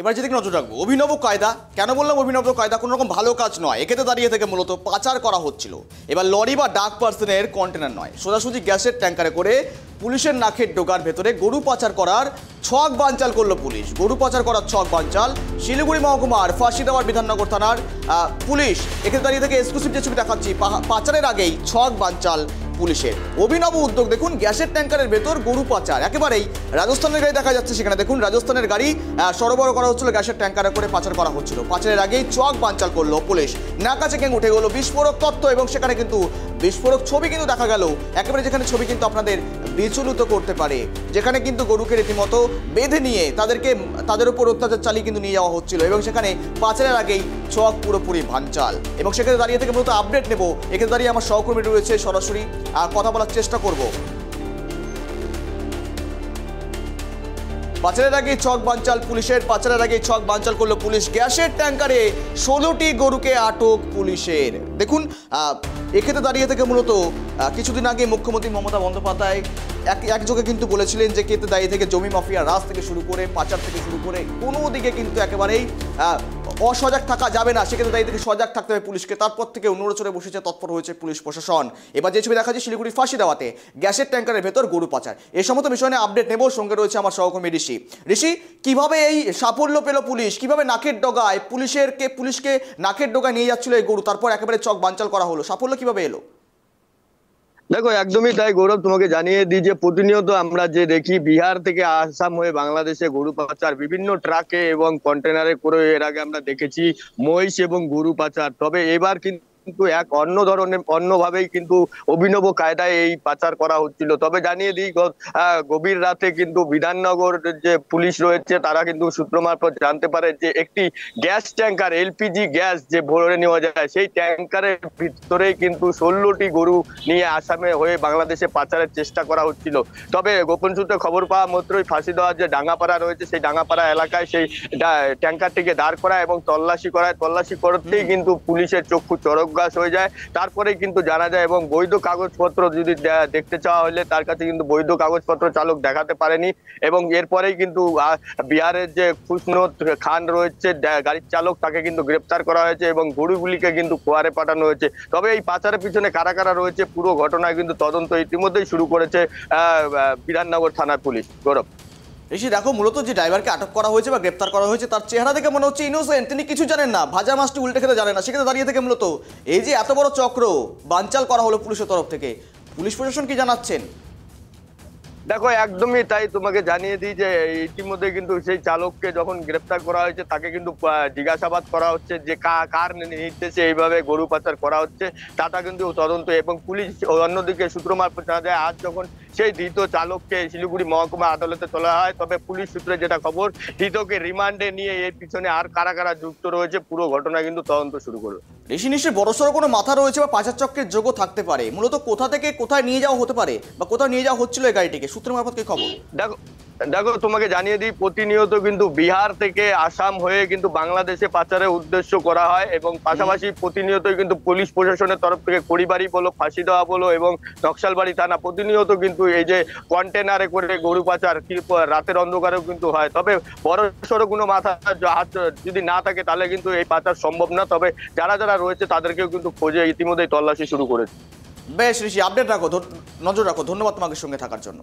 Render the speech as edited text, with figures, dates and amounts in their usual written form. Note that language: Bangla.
এবার যেদিকে নজর রাখবো, অভিনব কায়দা। কেন বললাম অভিনব কায়দা? কোনো রকম ভালো কাজ নয়, এক্ষেত্রে দাঁড়িয়ে থেকে মূলত পাচার করা হচ্ছিল। এবার লরি বা ডাক পার্সনের কন্টেনার নয়, সোজাসুজি গ্যাসের ট্যাঙ্কারে করে পুলিশের নাকের ডোকার ভেতরে গরু পাচার করার ছক বানচাল করলো পুলিশ। গরু পাচার করার ছক বানচাল শিলিগুড়ি মহকুমার ফাঁসিদেওয়ার বিধাননগর থানার পুলিশ। এক্ষেত্রে দাঁড়িয়ে থেকে এক্সক্লুসিভ যে ছবি দেখাচ্ছি, পাচারের আগেই ছক বানচাল পুলিশের। অভিনব উদ্যোগ দেখুন, গ্যাসের ট্যাঙ্কারের ভেতর গরু পাচার। একেবারেই রাজস্থানের গাড়ি দেখা যাচ্ছে সেখানে, দেখুন রাজস্থানের গাড়ি সরবরাহ করা হচ্ছিল, গ্যাসের ট্যাঙ্কারে করে পাচার করা হচ্ছিল। পাচারের আগেই চক বানচাল করলো পুলিশ। নাকা চেকিং উঠে গেল বিস্ফোরক তথ্য এবং সেখানে কিন্তু বিস্ফোরক ছবি কিন্তু দেখা গেল, একেবারে যেখানে ছবি কিন্তু আপনাদের বিচলিত করতে পারে, যেখানে কিন্তু গরুকে রীতিমতো বেঁধে নিয়ে তাদের উপর অত্যাচার চালিয়ে কিন্তু নিয়ে যাওয়া হচ্ছিল এবং সেখানে পাচারের আগেই ছক পুরোপুরি ভাঞ্চাল। এবং সেখানে দাঁড়িয়ে থেকে মূলত আপডেট নেব, এখানে দাঁড়িয়ে আমার সহকর্মী রয়েছে, সরাসরি কথা বলার চেষ্টা করব। পাচারের আগে ছক বানচাল পুলিশের, পাচারের আগে ছক বানচাল করলো পুলিশ। গ্যাসের ট্যাঙ্কারে 16টি গরুকে আটক পুলিশের। দেখুন এক্ষেত্রে দাঁড়িয়ে থেকে মূলত কিছুদিন আগে মুখ্যমন্ত্রী মমতা বন্দ্যোপাধ্যায় একযোগে কিন্তু বলেছিলেন যে ক্ষেত্রে দাঁড়িয়ে থেকে জমি মাফিয়া রাজ থেকে শুরু করে পাচার থেকে শুরু করে কোনো দিকে কিন্তু একেবারেই অসজাগ থাকা যাবে না, সেক্ষেত্রে দাঁড়িয়ে থেকে সজাগ থাকতে হবে পুলিশকে। তারপর থেকে নড়েচড়ে বসেছে, তৎপর হয়েছে পুলিশ প্রশাসন। এবার যে ছবি দেখা যাচ্ছে শিলিগুড়ির ফাঁসিদেওয়াতে গ্যাসের ট্যাঙ্কারের ভেতর গরু পাচার, এই সমস্ত বিষয় নিয়ে আপডেট নেব। সঙ্গে রয়েছে আমার সহকর্মী ঋষি। ঋষি, কিভাবে এই সাফল্য পেল পুলিশ? কিভাবে নাকের ডগায় পুলিশকে নাকের ডগায় নিয়ে যাচ্ছিল এই গরু, তারপর একেবারে চক বানচাল করা হলো? সাফল্য কিভাবে এলো? দেখো, একদমই তাই গৌরব। তোমাকে জানিয়ে দিই যে প্রতিনিয়ত আমরা যে দেখি বিহার থেকে আসাম হয়ে বাংলাদেশে গরু পাচার বিভিন্ন ট্রাকে এবং কন্টেনারে করে, এর আগে আমরা দেখেছি মহিষ এবং গরু পাচার। তবে এবার কিন্তু এক অন্যভাবেই কিন্তু অভিনব কায়দায় এই পাচার করা হচ্ছিল। তবে জানিয়ে দিই গভীর রাতে কিন্তু বিধাননগর যে পুলিশ রয়েছে তারা কিন্তু সূত্র মারফত জানতে পারে যে একটি গ্যাস ট্যাঙ্কার, এলপিজি গ্যাস যে ভরে নেওয়া যায়, সেই ট্যাঙ্কারের ভিতরেই কিন্তু 16টি গরু নিয়ে আসামে হয়ে বাংলাদেশে পাচারের চেষ্টা করা হচ্ছিল। তবে গোপন সূত্রে খবর পাওয়া মাত্রই ফাঁসিদেওয়ার যে ডাঙ্গাপাড়া রয়েছে সেই ডাঙ্গাপাড়া এলাকায় সেই ট্যাঙ্কারটিকে দাঁড় করায় এবং তল্লাশি করতেই কিন্তু পুলিশের চক্ষু চড়ক হয়ে যায়। তারপরে কিন্তু জানা যায় এবং বৈধ কাগজপত্র যদি দেখতে চাওয়া হলে তার কাছে কিন্তু বৈধ কাগজপত্র চালক দেখাতে পারেনি। এবং এরপরেই কিন্তু বিহারের যে খুশনত খান রয়েছে গাড়ির চালক, তাকে কিন্তু গ্রেপ্তার করা হয়েছে এবং গরুগুলিকে কিন্তু খোয়ারে পাঠানো হয়েছে। তবে এই পাচারের পিছনে কারা কারা রয়েছে পুরো ঘটনায় কিন্তু তদন্ত ইতিমধ্যেই শুরু করেছে বিধাননগর থানার পুলিশ। গৌরব, ঋষি, দেখো মূলত যে ড্রাইভারকে আটক করা হয়েছে বা গ্রেপ্তার করা হয়েছে তার চেহারা দেখে মনে হচ্ছে ইনোসেন্ট, তিনি কিছু জানেন না, ভাজা মাছটি উল্টে খেতে জানেন না। সেক্ষেত্রে দাঁড়িয়ে থেকে মূলত এই যে এত বড় চক্র বানচাল করা হলো পুলিশের তরফ থেকে, পুলিশ প্রশাসন কি জানাচ্ছেন? দেখো, একদমই তাই। তোমাকে জানিয়ে দিই যে ইতিমধ্যে কিন্তু সেই চালককে যখন গ্রেপ্তার করা হয়েছে তাকে কিন্তু জিজ্ঞাসাবাদ করা হচ্ছে যে কার নির্দেশে এইভাবে গরু পাচার করা হচ্ছে, তাটা কিন্তু তদন্ত। এবং পুলিশ অন্যদিকে সূত্র মারফত জানা যায় আজ যখন সেই ধৃত চালককে শিলিগুড়ি মহকুমা আদালতে তোলা হয়, তবে পুলিশ সূত্রে যেটা খবর, ধৃতকে রিমান্ডে নিয়ে এর পিছনে আর কারা কারা যুক্ত রয়েছে পুরো ঘটনা কিন্তু তদন্ত শুরু করবে। ঋষি, নিশ্চয়ই বড়সড় কোনো মাথা রয়েছে বা পাচার চক্রের যোগ্য থাকতে পারে। মূলত কোথা থেকে কোথায় নিয়ে যাওয়া হতে পারে বা কোথাও নিয়ে যাওয়া হচ্ছিল এই গাড়িটিকে, সূত্র মারফত কি খবর? দেখো, তোমাকে জানিয়ে দিই প্রতিনিয়ত কিন্তু বিহার থেকে আসাম হয়ে কিন্তু বাংলাদেশে পাচারের উদ্দেশ্য করা হয় এবং পাশাপাশি প্রতিনিয়তই কিন্তু পুলিশ প্রশাসনের তরফ থেকে খড়িবাড়ি বলো, ফাঁসিদেওয়া বলো এবং নকশালবাড়ি থানা প্রতিনিয়ত কিন্তু এই যে কন্টেনারে করে গরু পাচার রাতের অন্ধকারেও কিন্তু হয়। তবে বড় সড়ো কোনো মাথা হাত যদি না থাকে তাহলে কিন্তু এই পাচার সম্ভব না। তবে যারা যারা রয়েছে তাদেরকেও কিন্তু খোঁজে ইতিমধ্যেই তল্লাশি শুরু করেছে। বেশ ঋষি, আপডেট রাখো, নজর রাখো। ধন্যবাদ তোমাকে সঙ্গে থাকার জন্য।